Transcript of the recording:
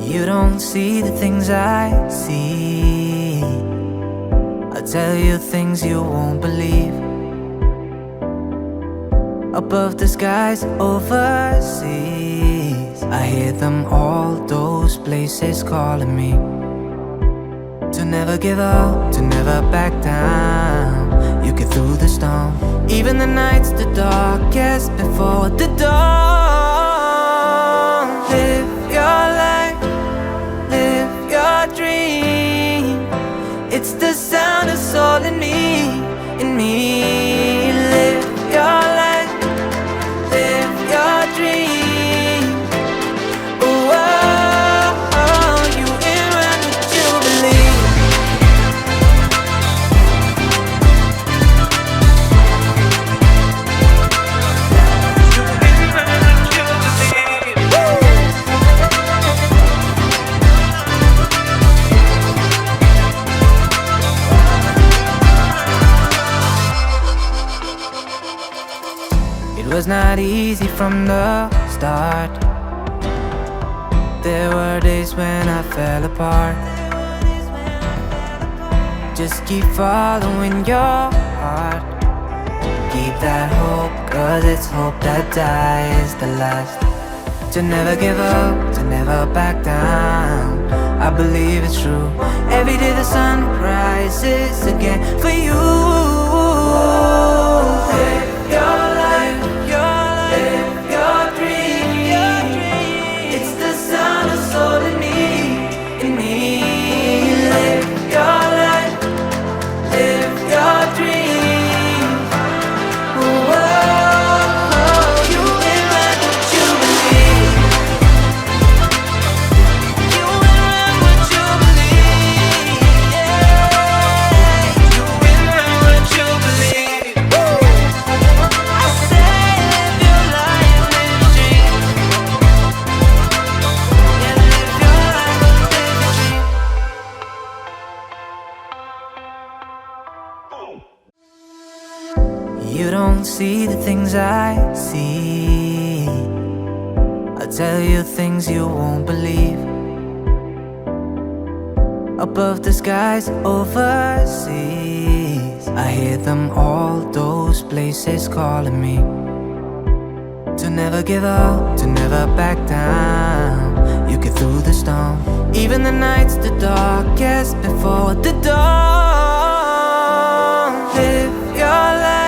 You don't see the things I see. I'll tell you things you won't believe. Above the skies overseas, I hear them all, those places calling me. To never give up, to never back down. You get through the storm, even the nights the darkest before the dawn. Live your life, live your dream. It's the sound of soul in me, in me. Live your life, live your dream. Oh, oh, oh, you in what you believe. It was not easy from the start. There were days when I fell apart. Just keep following your heart. Keep that hope, 'cause it's hope that dies the last. To never give up, to never back down. I believe it's true. Every day the sun rises again for you. Live your life, live your dream. It's the sound of soul in me, in me. Live your life, live your dream. Oh, oh, oh, you will run what you believe. You will run what you believe. Yeah, you will run what you believe. I say live your life, live your dream. Yeah, live your life, live your dream. You don't see the things I see. I'll tell you things you won't believe. Above the skies overseas, I hear them all, those places calling me. To never give up, to never back down. You get through the storm, even the nights the darkest before the dawn. Live your life,